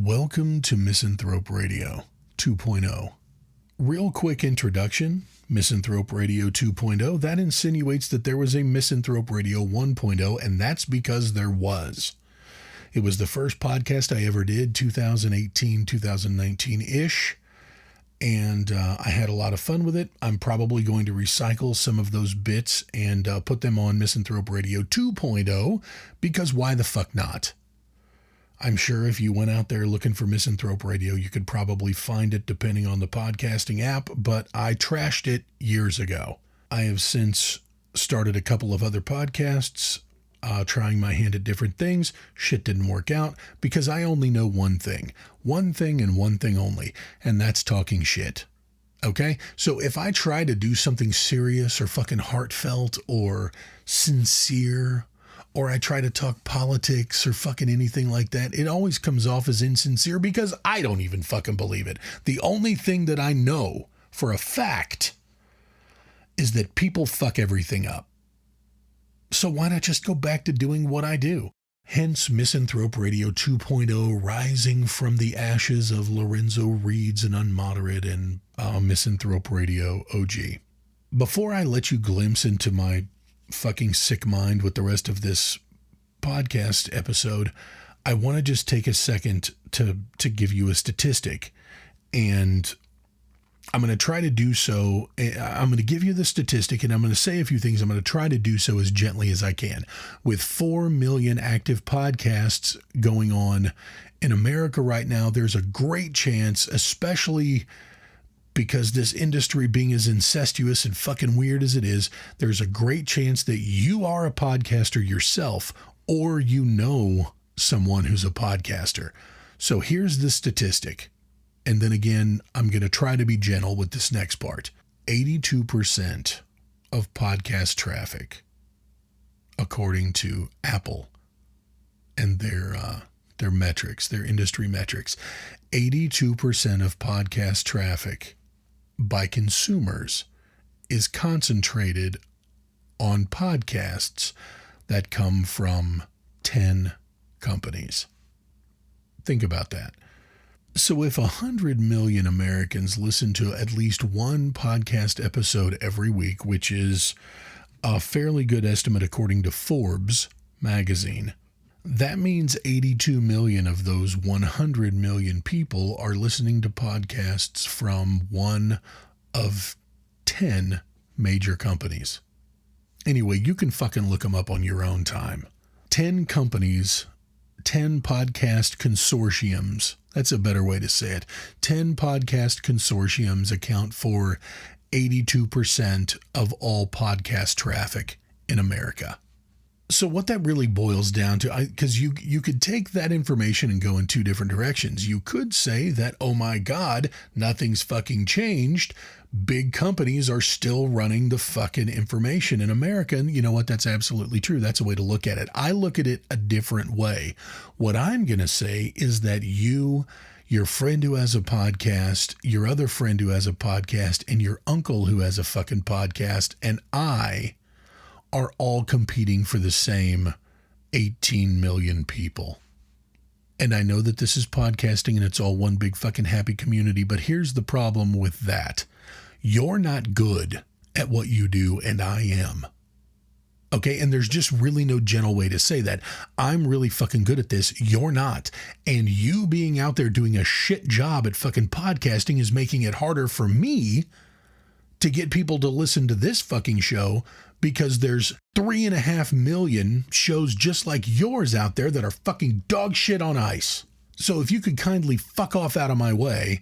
Welcome to Misanthrope Radio 2.0. Real quick introduction, Misanthrope Radio 2.0, that insinuates that there was a Misanthrope Radio 1.0, and that's because there was. It was the first podcast I ever did, 2018, 2019-ish, and I had a lot of fun with it. I'm probably going to recycle some of those bits and put them on Misanthrope Radio 2.0, because why the fuck not? I'm sure if you went out there looking for Misanthrope Radio, you could probably find it depending on the podcasting app, but I trashed it years ago. I have since started a couple of other podcasts, trying my hand at different things. Shit didn't work out because I only know one thing and one thing only, and that's talking shit. Okay? So if I try to do something serious or fucking heartfelt or sincere, or I try to talk politics or fucking anything like that, it always comes off as insincere because I don't even fucking believe it. The only thing that I know for a fact is that people fuck everything up. So why not just go back to doing what I do? Hence Misanthrope Radio 2.0, rising from the ashes of Lorenzo Reed's and Unmoderate and Misanthrope Radio OG. Before I let you glimpse into my fucking sick mind with the rest of this podcast episode, I want to just take a second to give you a statistic, and I'm going to try to do so. I'm going to give you the statistic, and I'm going to say a few things. I'm going to try to do so as gently as I can. With 4 million active podcasts going on in America right now, there's a great chance, especially because this industry being as incestuous and fucking weird as it is, there's a great chance that you are a podcaster yourself, or you know someone who's a podcaster. So here's the statistic. And then again, I'm going to try to be gentle with this next part. 82% of podcast traffic, according to Apple and their metrics, their industry metrics, 82% of podcast traffic by consumers is concentrated on podcasts that come from 10 companies. Think about that. So if 100 million Americans listen to at least one podcast episode every week, which is a fairly good estimate according to Forbes magazine, that means 82 million of those 100 million people are listening to podcasts from one of 10 major companies. Anyway, you can fucking look them up on your own time. 10 companies, 10 podcast consortiums. That's a better way to say it. 10 podcast consortiums account for 82% of all podcast traffic in America. So what that really boils down to, because you could take that information and go in two different directions. You could say that, oh my God, nothing's fucking changed. Big companies are still running the fucking information in America. And you know what? That's absolutely true. That's a way to look at it. I look at it a different way. What I'm going to say is that your friend who has a podcast, your other friend who has a podcast, and your uncle who has a fucking podcast, and I are all competing for the same 18 million people. And I know that this is podcasting and it's all one big fucking happy community, but here's the problem with that. You're not good at what you do, and I am. Okay, and there's just really no gentle way to say that. I'm really fucking good at this. You're not. And you being out there doing a shit job at fucking podcasting is making it harder for me to get people to listen to this fucking show, because there's 3.5 million shows just like yours out there that are fucking dog shit on ice. So if you could kindly fuck off out of my way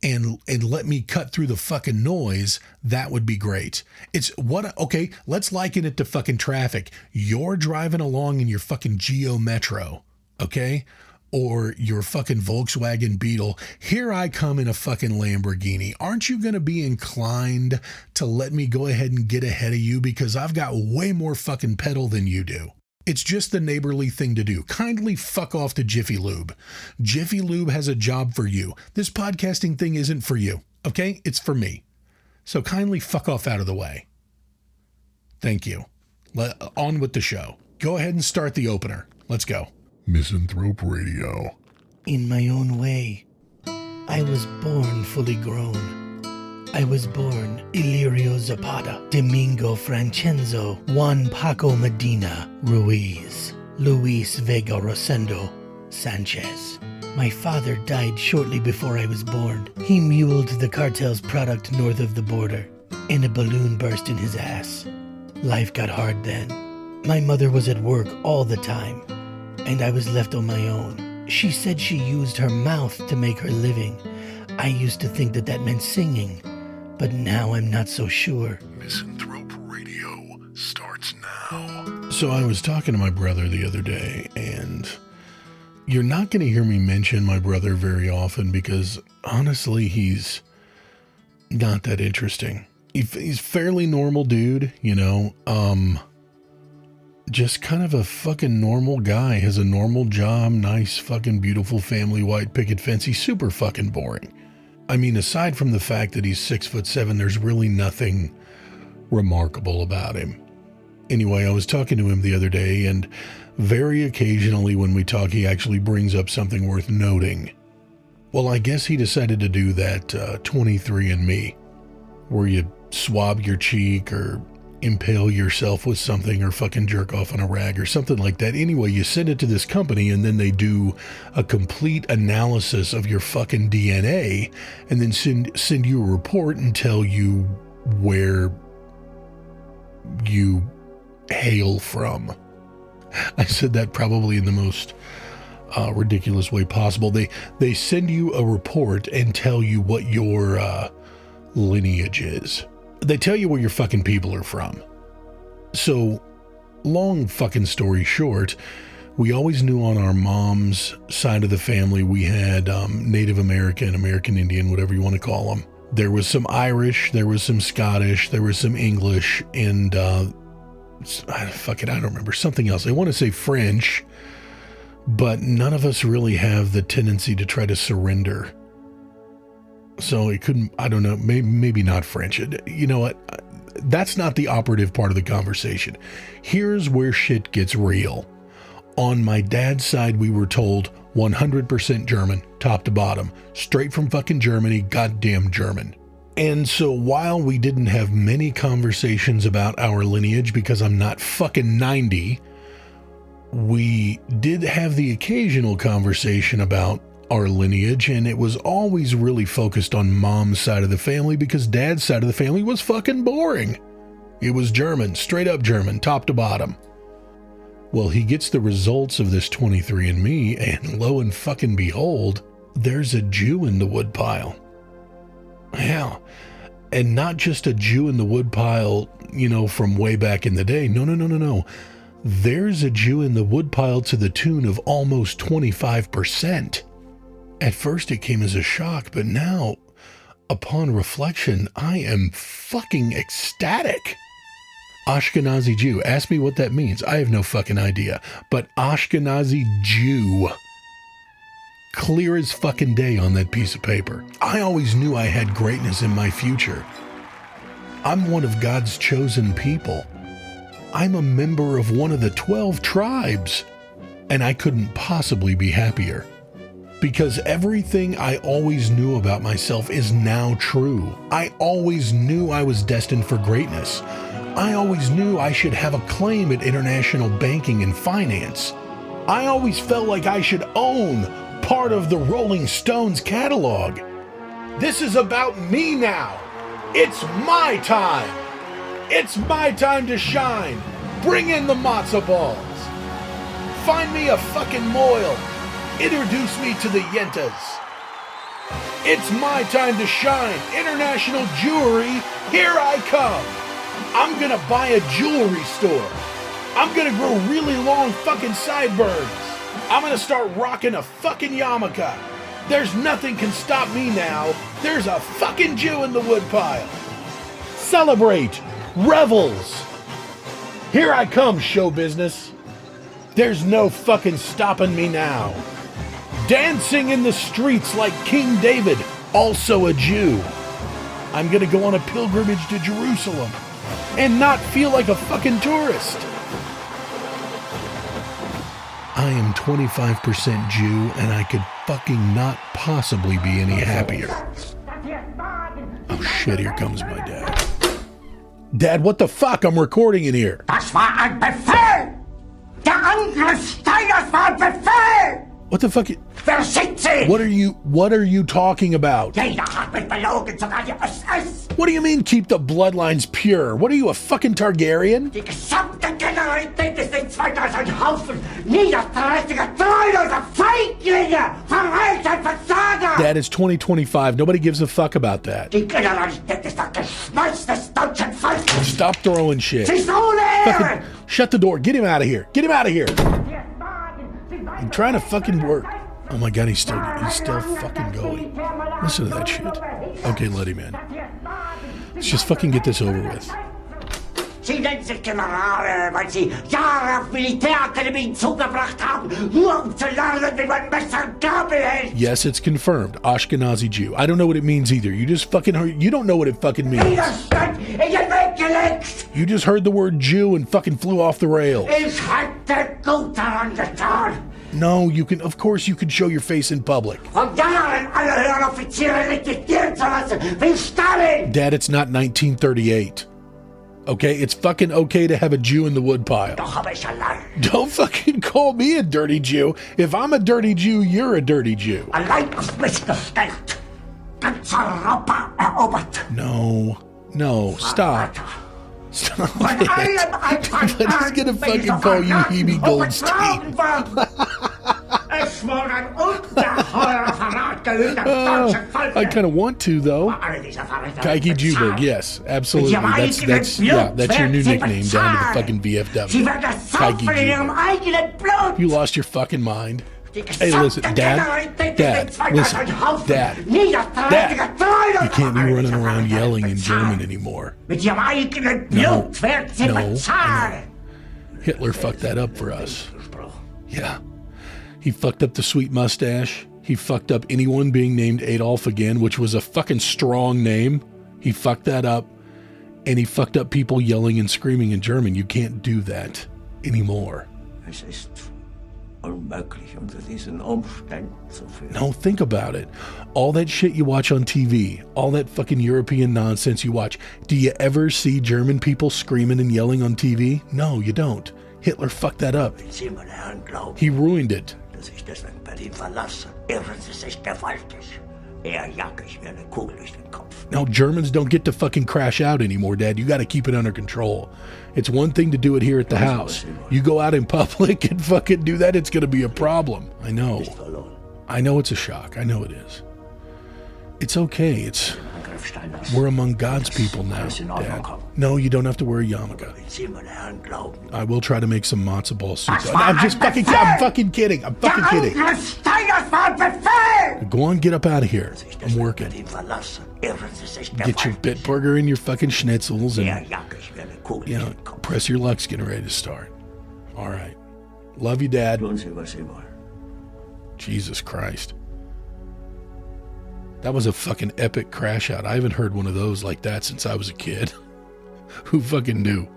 and let me cut through the fucking noise, that would be great. Okay, let's liken it to fucking traffic. You're driving along in your fucking Geo Metro, okay? Or your fucking Volkswagen Beetle. Here I come in a fucking Lamborghini. Aren't you going to be inclined to let me go ahead and get ahead of you because I've got way more fucking pedal than you do? It's just the neighborly thing to do. Kindly fuck off to Jiffy Lube. Jiffy Lube has a job for you. This podcasting thing isn't for you, okay? It's for me. So kindly fuck off out of the way. Thank you. On with the show. Go ahead and start the opener. Let's go. Misanthrope Radio in my own way. I was born fully grown. I was born Illyrio Zapata, Domingo Francenzo, Juan Paco Medina, Ruiz, Luis Vega Rosendo, Sanchez. My father died shortly before I was born. He muled the cartel's product north of the border, and a balloon burst in his ass. Life got hard then. My mother was at work all the time, and I was left on my own. She said she used her mouth to make her living. I used to think that meant singing, but now I'm not so sure. Misanthrope Radio starts now. So I was talking to my brother the other day, and you're not going to hear me mention my brother very often because, honestly, he's not that interesting. He's fairly normal dude, you know, just kind of a fucking normal guy, has a normal job, nice fucking beautiful family, white picket fence. He's super fucking boring. I mean, aside from the fact that he's 6'7", there's really nothing remarkable about him. Anyway, I was talking to him the other day, and very occasionally when we talk, he actually brings up something worth noting. Well, I guess he decided to do that 23andMe, where you swab your cheek or impale yourself with something or fucking jerk off on a rag or something like that. Anyway, you send it to this company and then they do a complete analysis of your fucking DNA and then send you a report and tell you where you hail from. I said that probably in the most ridiculous way possible. They send you a report and tell you what your lineage is. They tell you where your fucking people are from. So, long fucking story short, we always knew on our mom's side of the family we had Native American, American Indian, whatever you want to call them. There was some Irish, there was some Scottish, there was some English, and I don't remember, something else. I want to say French, but none of us really have the tendency to try to surrender. So it couldn't, I don't know, maybe not French. You know what? That's not the operative part of the conversation. Here's where shit gets real. On my dad's side, we were told 100% German, top to bottom, straight from fucking Germany, goddamn German. And so while we didn't have many conversations about our lineage because I'm not fucking 90, we did have the occasional conversation about our lineage, and it was always really focused on mom's side of the family because dad's side of the family was fucking boring. It was German, straight up German, top to bottom. Well, he gets the results of this 23andMe, and lo and fucking behold, there's a Jew in the woodpile. Yeah, and not just a Jew in the woodpile, you know, from way back in the day. No. There's a Jew in the woodpile to the tune of almost 25%. At first it came as a shock, but now, upon reflection, I am fucking ecstatic. Ashkenazi Jew. Ask me what that means. I have no fucking idea. But Ashkenazi Jew. Clear as fucking day on that piece of paper. I always knew I had greatness in my future. I'm one of God's chosen people. I'm a member of one of the 12 tribes. And I couldn't possibly be happier. Because everything I always knew about myself is now true. I always knew I was destined for greatness. I always knew I should have a claim at international banking and finance. I always felt like I should own part of the Rolling Stones catalog. This is about me now. It's my time. It's my time to shine. Bring in the matzo balls. Find me a fucking moil. Introduce me to the yentas. It's my time to shine. International jewelry, here I come. I'm gonna buy a jewelry store. I'm gonna grow really long fucking sideburns. I'm gonna start rocking a fucking yarmulke. There's nothing can stop me now. There's a fucking Jew in the woodpile. Celebrate. Revels. Here I come, show business. There's no fucking stopping me now. Dancing in the streets like King David, also a Jew. I'm gonna go on a pilgrimage to Jerusalem and not feel like a fucking tourist. I am 25% Jew, and I could fucking not possibly be any happier. Oh shit, here comes my dad. Dad, what the fuck? I'm recording in here. Das war ein Befehl! Der Angriff Steiners war ein Befehl! What the fuck? Wer schickt sie? What are you talking about? Jeder hat mich belogen, sogar die USS! What do you mean keep the bloodlines pure? What are you, a fucking Targaryen? Die gesamte Generalität ist nichts weiter als ein Haufen niederträchtiger, treuloser Feiglinge! Verreiter, Versager! Dad, it's 2025. Nobody gives a fuck about that. Die Generalität ist das Geschmeiß des deutschen Volkes! Stop throwing shit. Sie ist ohne Ehre! Fucking shut the door. Get him out of here. Get him out of here. I'm trying to fucking work. Oh my god, he's still fucking going. Listen to that shit. Okay, let him in. Let's just fucking get this over with. Sie nennen sich Generale, weil sie Jahre auf Militärakademien zugebracht haben, nur um zu lernen, wie man Messer und Gabel hält. Yes, it's confirmed. Ashkenazi Jew. I don't know what it means either. You just fucking heard. You don't know what it fucking means. Widerstand in den Weg gelegt. You just heard the word Jew and fucking flew off the rails. Ich hätte gut daran getan. No, you can. Of course, you can show your face in public. Von Jahren alle höheren Offiziere liquidieren zu lassen, wie Stalin. Dad, it's not 1938. Okay, it's fucking okay to have a Jew in the woodpile. Doch habe ich allein. Don't fucking call me a dirty Jew. If I'm a dirty Jew, you're a dirty Jew. Allein auf mich gestellt. Ganz Europa erobert. No, stop. Stop Von it. allem Anfang But he's gonna fucking call you Hebe Goldstein. Es wurde ein ungeheurer Verrat gelegt am deutschen Volke. I kind of want to, though. Alle diese Verräter Kaiki Jewberg, yes, absolutely. That's your new nickname down to the fucking Sie VFW. werden das saufen in ihrem eigenen Blut. You lost your fucking mind. Hey, listen, Dad, listen, Dad, you can't be running around yelling in German anymore. Mit ihrem eigenen Blut werden sie bezahlen. Hitler fucked that up for us. Yeah. He fucked up the sweet mustache. He fucked up anyone being named Adolf again, which was a fucking strong name. He fucked that up. And he fucked up people yelling and screaming in German. You can't do that anymore. Es ist unmöglich, unter diesen Umständen zu führen. No, think about it. All that shit you watch on TV, all that fucking European nonsense you watch, do you ever see German people screaming and yelling on TV? No, you don't. Hitler fucked that up. He ruined it. Dass ich deswegen Berlin verlasse. Irren Sie sich gewaltig. Jag ich mir eine Kugel durch den Kopf. No, Germans don't get to fucking crash out anymore, Dad. You got to keep it under control. It's one thing to do it here at the house. You go out in public and fucking do that, it's going to be a problem. I know. I know it's a shock. I know it is. It's okay. We're among God's people now, Dad. No, you don't have to wear a yarmulke. I will try to make some matzo ball soup. I'm fucking kidding. I'm fucking kidding. Go on, get up out of here. I'm working. Get your Bitburger and your fucking schnitzels and, press your luck's getting ready to start. All right. Love you, Dad. Jesus Christ. That was a fucking epic crash out. I haven't heard one of those like that since I was a kid. Who fucking knew?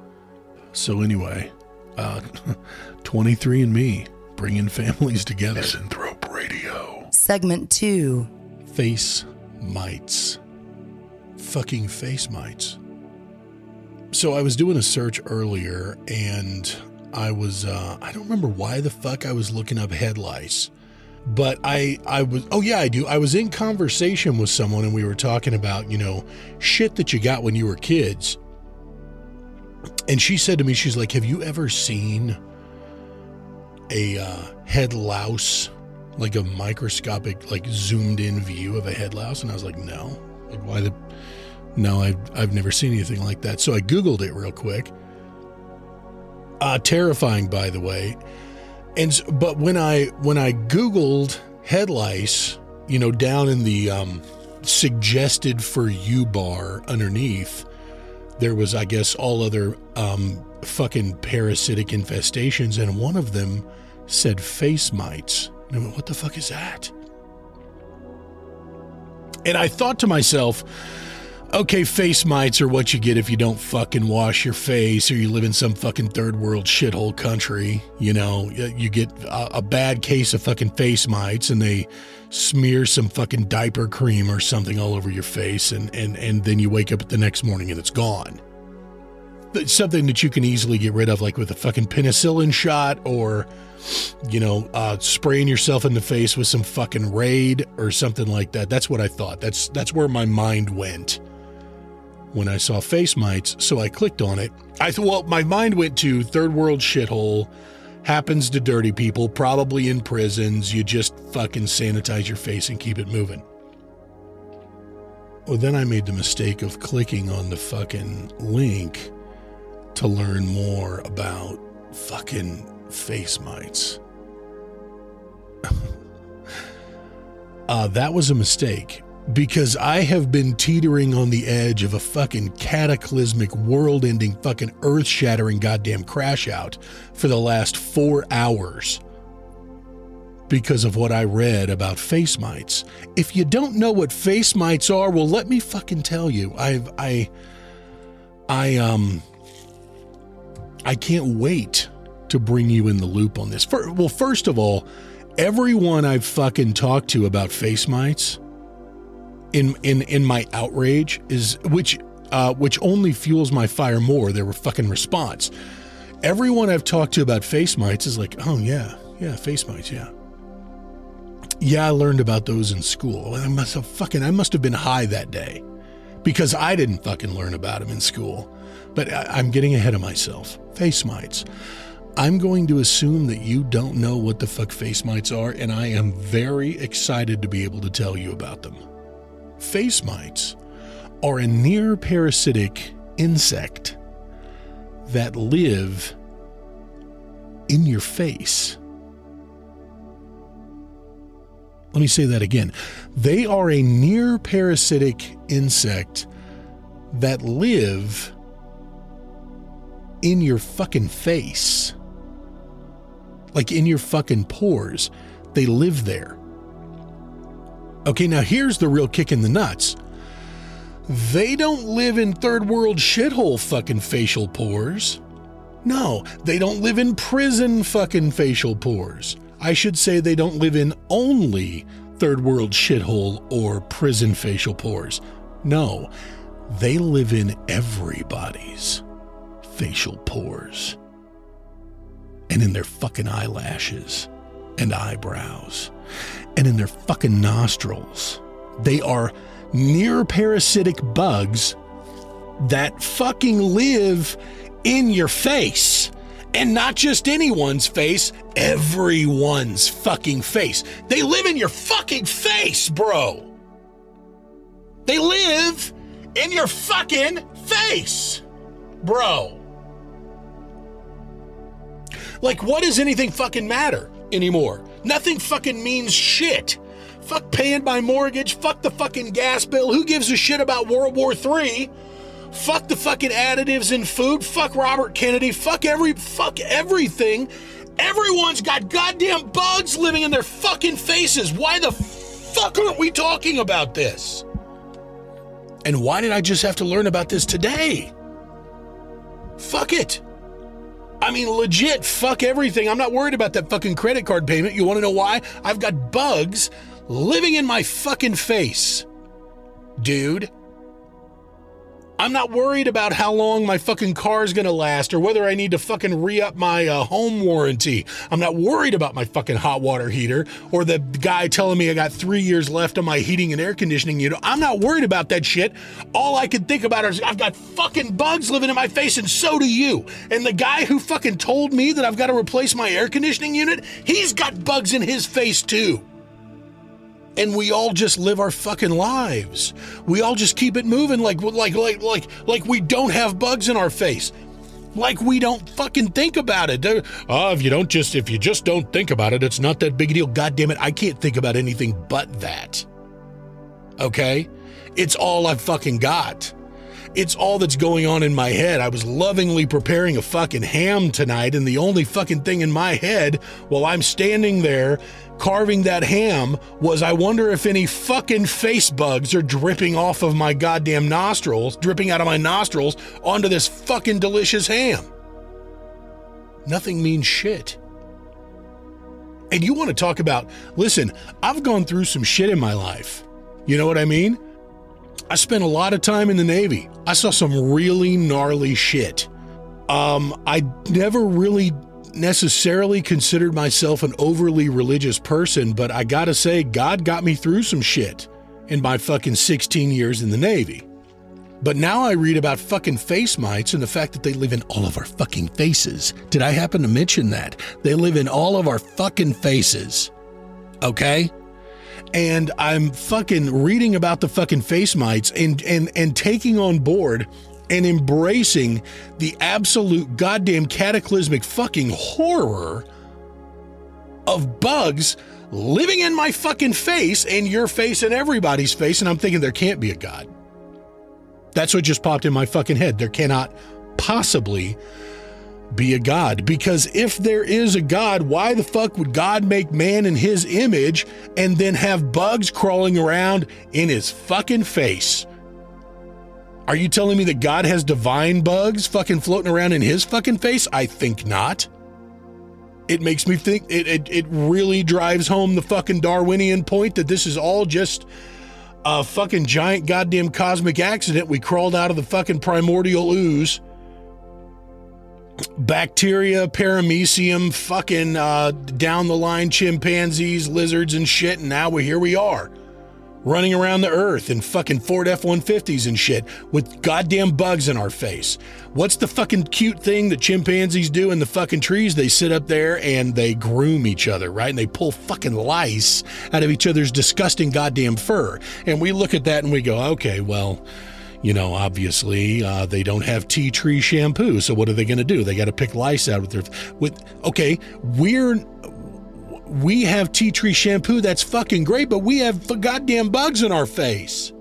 So anyway, 23andMe, bringing families together. Misanthrope Radio. Segment 2. Face mites. Fucking face mites. So I was doing a search earlier and I was, I don't remember why the fuck I was looking up head lice. But I was, oh yeah, I do. I was in conversation with someone and we were talking about, shit that you got when you were kids. And she said to me, she's like, have you ever seen a head louse, like a microscopic, like zoomed in view of a head louse? And I was like, no. Like, no, I've never seen anything like that. So I Googled it real quick. Terrifying, by the way. But when I Googled head lice, down in the suggested for you bar underneath, there was, I guess, all other fucking parasitic infestations, and one of them said face mites. And I went, what the fuck is that? And I thought to myself, Okay, face mites are what you get if you don't fucking wash your face or you live in some fucking third world shithole country. You know, you get a bad case of fucking face mites and they smear some fucking diaper cream or something all over your face and then you wake up the next morning and it's gone. It's something that you can easily get rid of, like with a fucking penicillin shot or, you know, spraying yourself in the face with some fucking Raid or something like that. That's what I thought. That's where my mind went when I saw face mites, so I clicked on it. I thought, well, my mind went to third world shithole, happens to dirty people, probably in prisons. You just fucking sanitize your face and keep it moving. Well, then I made the mistake of clicking on the fucking link to learn more about fucking face mites. That was a mistake. Because I have been teetering on the edge of a fucking cataclysmic, world-ending, fucking earth-shattering goddamn crash out for the last 4 hours because of what I read about face mites. If you don't know what face mites are, well, let me fucking tell you. I can't wait to bring you in the loop on this. Well, first of all, everyone I've fucking talked to about face mites in my outrage is which only fuels my fire more, their fucking response. Everyone I've talked to about face mites is like, oh yeah, face mites, yeah. Yeah, I learned about those in school. I must have been high that day because I didn't fucking learn about them in school. But I'm getting ahead of myself. Face mites. I'm going to assume that you don't know what the fuck face mites are, and I am very excited to be able to tell you about them. Face mites are a near-parasitic insect that live in your face. Let me say that again. They are a near-parasitic insect that live in your fucking face. Like in your fucking pores. They live there. Okay, now here's the real kick in the nuts. They don't live in third world shithole fucking facial pores. No, they don't live in prison fucking facial pores. I should say they don't live in only third world shithole or prison facial pores. No, they live in everybody's facial pores. And in their fucking eyelashes and eyebrows. And in their fucking nostrils. They are near parasitic bugs that fucking live in your face. And not just anyone's face, everyone's fucking face. They live in your fucking face, bro. They live in your fucking face, bro. Like, what does anything fucking matter anymore? Nothing fucking means shit. Fuck paying my mortgage. Fuck the fucking gas bill. Who gives a shit about World War III? Fuck the fucking additives in food. Fuck Robert Kennedy. Fuck everything. Everyone's got goddamn bugs living in their fucking faces. Why the fuck aren't we talking about this? And why did I just have to learn about this today? Fuck it. I mean, legit, fuck everything. I'm not worried about that fucking credit card payment. You want to know why? I've got bugs living in my fucking face. Dude. I'm not worried about how long my fucking car is going to last or whether I need to fucking re-up my home warranty. I'm not worried about my fucking hot water heater or the guy telling me I got 3 years left on my heating and air conditioning unit. I'm not worried about that shit. All I can think about is I've got fucking bugs living in my face, and so do you. And the guy who fucking told me that I've got to replace my air conditioning unit, he's got bugs in his face too. And we all just live our fucking lives. We all just keep it moving like we don't have bugs in our face. Like we don't fucking think about it. If you just don't think about it, it's not that big a deal. God damn it, I can't think about anything but that. Okay? It's all I've fucking got. it's all that's going on in my head. I was lovingly preparing a fucking ham tonight, and the only fucking thing in my head while I'm standing there carving that ham was, I wonder if any fucking face bugs are dripping off of my goddamn nostrils, dripping out of my nostrils onto this fucking delicious ham. Nothing means shit. And you want to talk about, listen, I've gone through some shit in my life. You know what I mean? I spent a lot of time in the Navy. I saw some really gnarly shit. I never really necessarily considered myself an overly religious person, but I gotta say, God got me through some shit in my fucking 16 years in the Navy. But now I read about fucking face mites and the fact that they live in all of our fucking faces. Did I happen to mention that? They live in all of our fucking faces. Okay? And I'm fucking reading about the fucking face mites and taking on board and embracing the absolute goddamn cataclysmic fucking horror of bugs living in my fucking face and your face and everybody's face. And I'm thinking there can't be a God. That's what just popped in my fucking head. There cannot possibly be a God, because if there is a God, why the fuck would God make man in his image and then have bugs crawling around in his fucking face? Are you telling me that God has divine bugs fucking floating around in his fucking face? I think not. It makes me think, it really drives home the fucking Darwinian point that this is all just a fucking giant goddamn cosmic accident. We crawled out of the fucking primordial ooze. Bacteria, paramecium, fucking down the line chimpanzees, lizards and shit, and now here we are running around the earth in fucking Ford F-150s and shit with goddamn bugs in our face. What's the fucking cute thing that chimpanzees do in the fucking trees? They sit up there and they groom each other, right? And they pull fucking lice out of each other's disgusting goddamn fur. And we look at that and we go, okay, well, you know, obviously they don't have tea tree shampoo. So what are they going to do? They got to pick lice out okay, we have tea tree shampoo. That's fucking great. But we have goddamn bugs in our face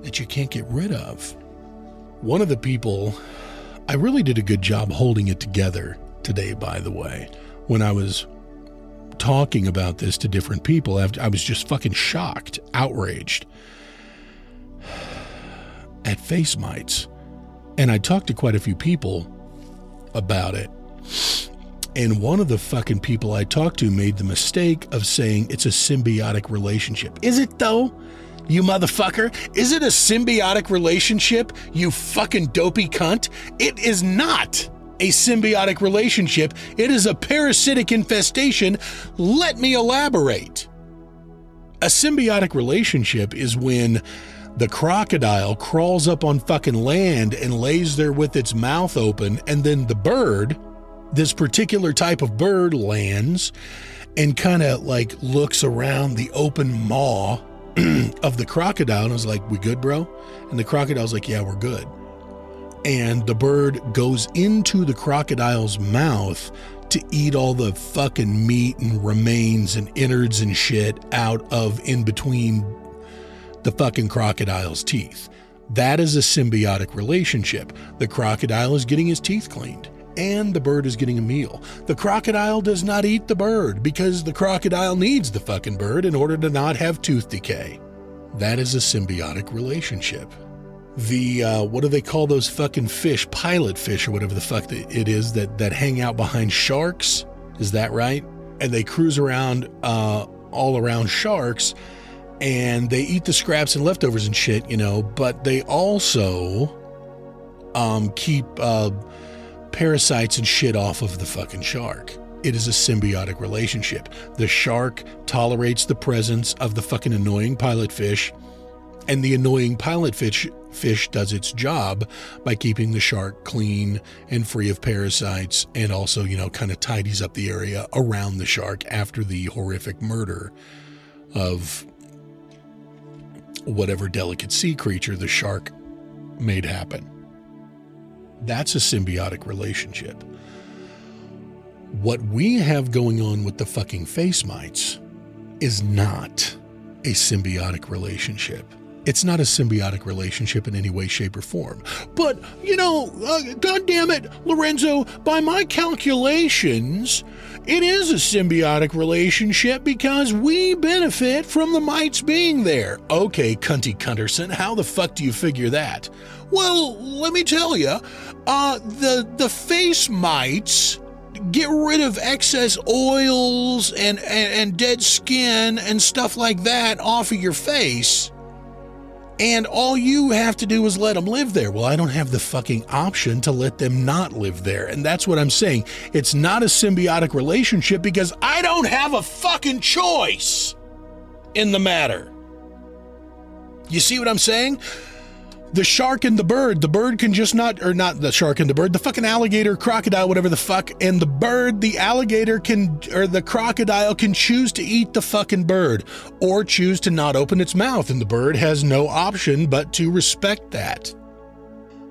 that you can't get rid of. One of the people, I really did a good job holding it together today, by the way, when I was talking about this to different people. I was just fucking shocked, outraged at face mites. And I talked to quite a few people about it. And one of the fucking people I talked to made the mistake of saying it's a symbiotic relationship. Is it though? You motherfucker? Is it a symbiotic relationship, you fucking dopey cunt? It is not a symbiotic relationship. It is a parasitic infestation. Let me elaborate. A symbiotic relationship is when the crocodile crawls up on fucking land and lays there with its mouth open, and then the bird, this particular type of bird, lands and kind of like looks around the open maw of the crocodile and is like, "We good, bro?" And the crocodile's like, "Yeah, we're good." And the bird goes into the crocodile's mouth to eat all the fucking meat and remains and innards and shit out of in between the fucking crocodile's teeth. That is a symbiotic relationship. The crocodile is getting his teeth cleaned and the bird is getting a meal. The crocodile does not eat the bird because the crocodile needs the fucking bird in order to not have tooth decay. That is a symbiotic relationship. The, what do they call those fucking fish? Pilot fish or whatever the fuck it is that hang out behind sharks? Is that right? And they cruise around, all around sharks, and they eat the scraps and leftovers and shit, you know, but they also keep parasites and shit off of the fucking shark. It is a symbiotic relationship. The shark tolerates the presence of the fucking annoying pilot fish, and the annoying pilot fish does its job by keeping the shark clean and free of parasites, and also, you know, kind of tidies up the area around the shark after the horrific murder of whatever delicate sea creature the shark made happen. That's a symbiotic relationship. What we have going on with the fucking face mites is not a symbiotic relationship. It's not a symbiotic relationship in any way, shape, or form. But, God damn it, Lorenzo, by my calculations, it is a symbiotic relationship because we benefit from the mites being there. Okay, cunty cunterson, how the fuck do you figure that? Well, let me tell you, the face mites get rid of excess oils and dead skin and stuff like that off of your face. And all you have to do is let them live there. Well, I don't have the fucking option to let them not live there. And that's what I'm saying. It's not a symbiotic relationship because I don't have a fucking choice in the matter. You see what I'm saying? The shark and the bird can just not the shark and the bird, the fucking alligator, crocodile, whatever the fuck, and the alligator the crocodile can choose to eat the fucking bird or choose to not open its mouth, and the bird has no option but to respect that.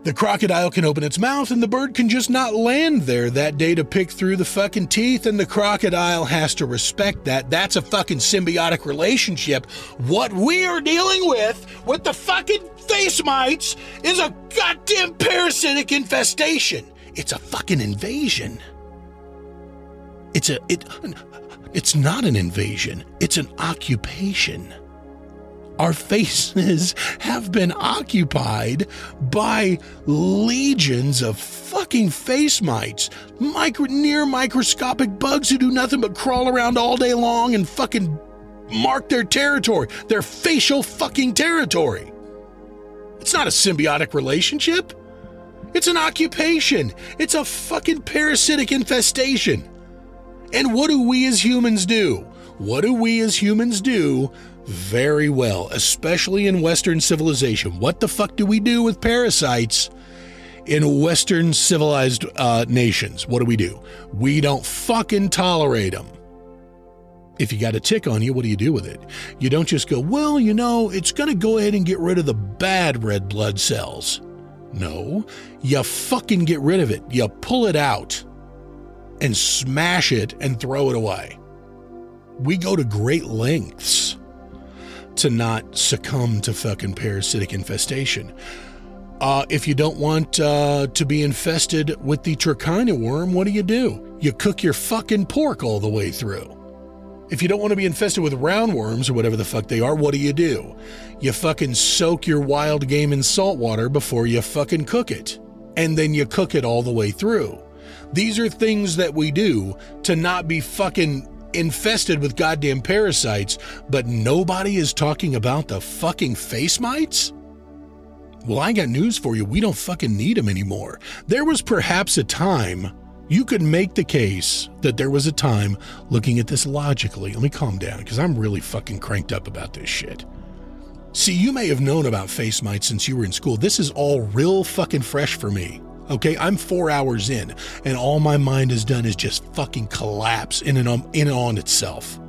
The crocodile can open its mouth and the bird can just not land there that day to pick through the fucking teeth, and the crocodile has to respect that. That's a fucking symbiotic relationship. What we are dealing with the fucking face mites is a goddamn parasitic infestation. It's a fucking invasion. It's not an invasion. It's an occupation. Our faces have been occupied by legions of fucking face mites, near microscopic bugs who do nothing but crawl around all day long and fucking mark their territory, their facial fucking territory. It's not a symbiotic relationship. It's an occupation. It's a fucking parasitic infestation. And what do we as humans do? Very well, especially in Western civilization. What the fuck do we do with parasites in Western civilized nations? What do? We don't fucking tolerate them. If you got a tick on you, what do you do with it? You don't just go, well, it's going to go ahead and get rid of the bad red blood cells. No, you fucking get rid of it. You pull it out and smash it and throw it away. We go to great lengths to not succumb to fucking parasitic infestation. If you don't want to be infested with the trichina worm, what do? You cook your fucking pork all the way through. If you don't want to be infested with roundworms or whatever the fuck they are, what do? You fucking soak your wild game in salt water before you fucking cook it. And then you cook it all the way through. These are things that we do to not be fucking infested with goddamn parasites, but nobody is talking about the fucking face mites? Well, I got news for you. We don't fucking need them anymore. There was perhaps a time, you could make the case that there was a time, looking at this logically. Let me calm down because I'm really fucking cranked up about this shit. See, you may have known about face mites since you were in school. This is all real fucking fresh for me. Okay, I'm 4 hours in, and all my mind has done is just fucking collapse in and on itself.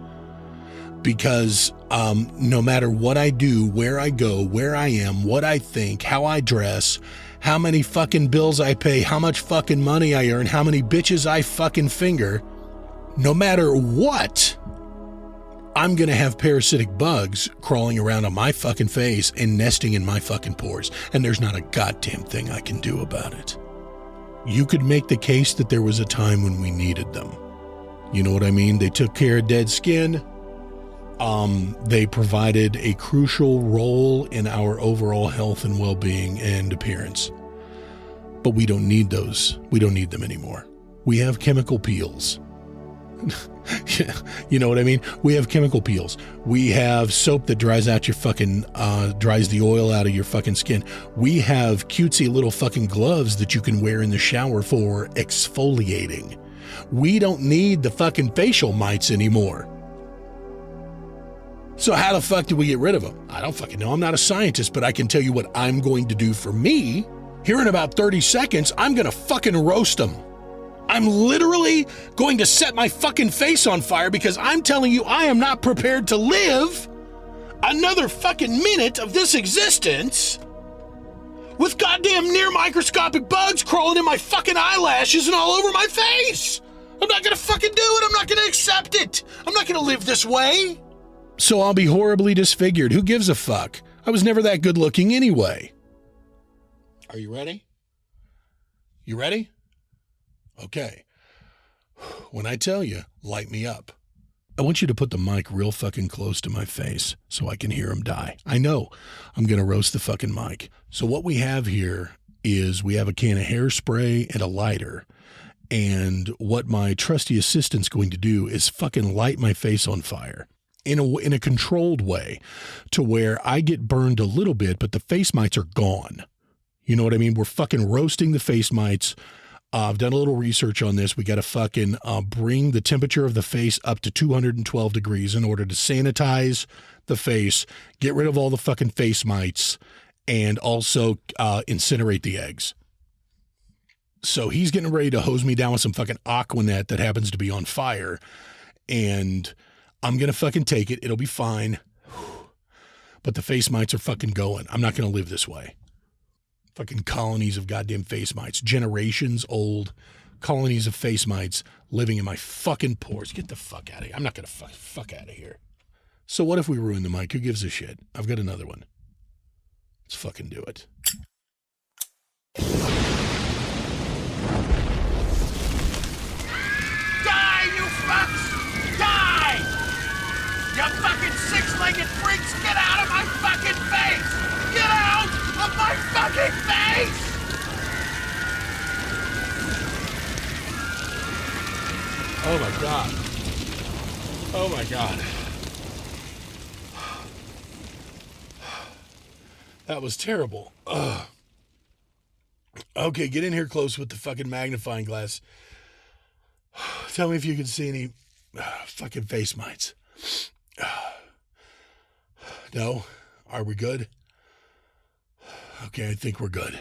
Because no matter what I do, where I go, where I am, what I think, how I dress, how many fucking bills I pay, how much fucking money I earn, how many bitches I fucking finger, no matter what, I'm gonna have parasitic bugs crawling around on my fucking face and nesting in my fucking pores, and there's not a goddamn thing I can do about it. You could make the case that there was a time when we needed them. You know what I mean? They took care of dead skin. They provided a crucial role in our overall health and well-being and appearance. But we don't need those. We don't need them anymore. We have chemical peels. You know what I mean? We have chemical peels. We have soap that dries out your fucking, dries the oil out of your fucking skin. We have cutesy little fucking gloves that you can wear in the shower for exfoliating. We don't need the fucking facial mites anymore. So how the fuck do we get rid of them? I don't fucking know. I'm not a scientist, but I can tell you what I'm going to do for me. Here in about 30 seconds, I'm going to fucking roast them. I'm literally going to set my fucking face on fire because I'm telling you I am not prepared to live another fucking minute of this existence with goddamn near microscopic bugs crawling in my fucking eyelashes and all over my face. I'm not gonna fucking do it. I'm not gonna accept it. I'm not gonna live this way. So I'll be horribly disfigured. Who gives a fuck? I was never that good looking anyway. Are you ready? You ready? Okay. When I tell you, light me up. I want you to put the mic real fucking close to my face so I can hear him die. I know I'm going to roast the fucking mic. So what we have here is we have a can of hairspray and a lighter. And what my trusty assistant's going to do is fucking light my face on fire in a controlled way to where I get burned a little bit, but the face mites are gone. You know what I mean? We're fucking roasting the face mites. I've done a little research on this. We got to fucking bring the temperature of the face up to 212 degrees in order to sanitize the face, get rid of all the fucking face mites, and also incinerate the eggs. So he's getting ready to hose me down with some fucking Aquanet that happens to be on fire. And I'm going to fucking take it. It'll be fine. But the face mites are fucking going. I'm not going to live this way. Fucking colonies of goddamn face mites. Generations old colonies of face mites living in my fucking pores. Get the fuck out of here. I'm not going to fuck out of here. So what if we ruin the mic? Who gives a shit? I've got another one. Let's fucking do it. Die, you fucks! Die! You fucking six-legged freaks, get out of my fucking face! Get out of my fucking face! Oh my God. Oh my God. That was terrible. Ugh. Okay, get in here close with the fucking magnifying glass. Tell me if you can see any fucking face mites. No? Are we good? Okay, I think we're good.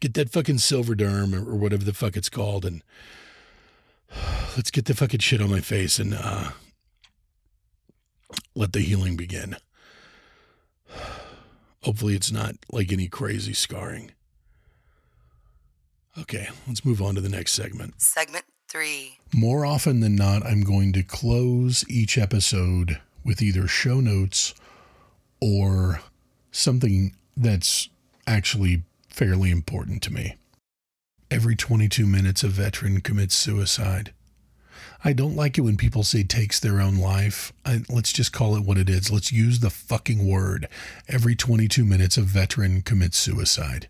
Get that fucking silver derm or whatever the fuck it's called, and let's get the fucking shit on my face and let the healing begin. Hopefully it's not like any crazy scarring. Okay, let's move on to the next segment. Segment 3. More often than not, I'm going to close each episode with either show notes or something that's actually fairly important to me. Every 22 minutes, a veteran commits suicide. I don't like it when people say takes their own life. Let's just call it what it is. Let's use the fucking word. Every 22 minutes, a veteran commits suicide.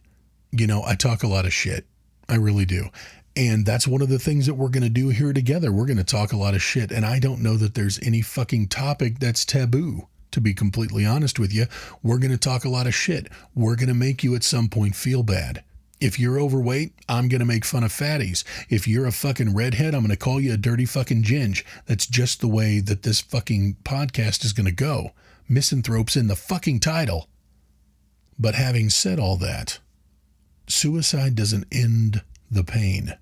You know, I talk a lot of shit. I really do. And that's one of the things that we're going to do here together. We're going to talk a lot of shit. And I don't know that there's any fucking topic that's taboo. To be completely honest with you, we're going to talk a lot of shit. We're going to make you at some point feel bad. If you're overweight, I'm going to make fun of fatties. If you're a fucking redhead, I'm going to call you a dirty fucking ginge. That's just the way that this fucking podcast is going to go. Misanthrope's in the fucking title. But having said all that, suicide doesn't end the pain.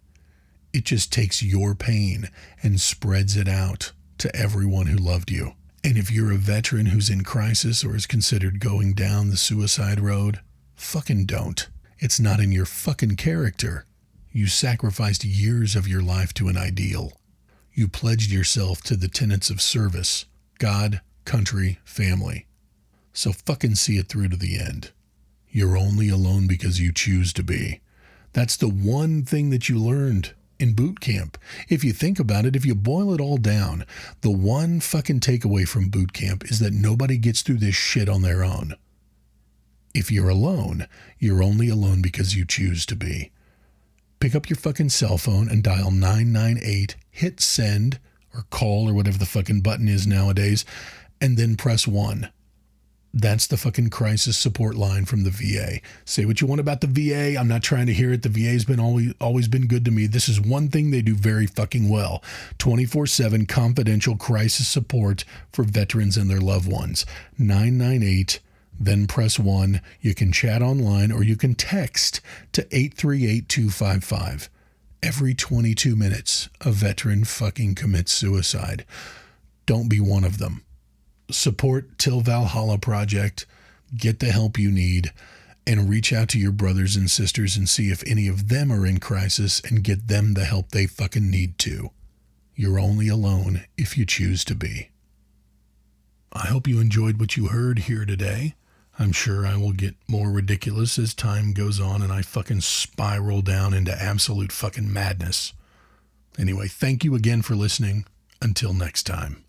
It just takes your pain and spreads it out to everyone who loved you. And if you're a veteran who's in crisis or is considered going down the suicide road, fucking don't. It's not in your fucking character. You sacrificed years of your life to an ideal. You pledged yourself to the tenets of service, God, country, family. So fucking see it through to the end. You're only alone because you choose to be. That's the one thing that you learned in boot camp. If you think about it, if you boil it all down, the one fucking takeaway from boot camp is that nobody gets through this shit on their own. If you're alone, you're only alone because you choose to be. Pick up your fucking cell phone and dial 998, hit send or call or whatever the fucking button is nowadays, and then press 1. That's the fucking crisis support line from the VA. Say what you want about the VA. I'm not trying to hear it. The VA's been always been good to me. This is one thing they do very fucking well. 24/7 confidential crisis support for veterans and their loved ones. 998, then press 1. You can chat online or you can text to 838-255. Every 22 minutes, a veteran fucking commits suicide. Don't be one of them. Support Till Valhalla Project, get the help you need, and reach out to your brothers and sisters and see if any of them are in crisis and get them the help they fucking need to. You're only alone if you choose to be. I hope you enjoyed what you heard here today. I'm sure I will get more ridiculous as time goes on and I fucking spiral down into absolute fucking madness. Anyway, thank you again for listening. Until next time.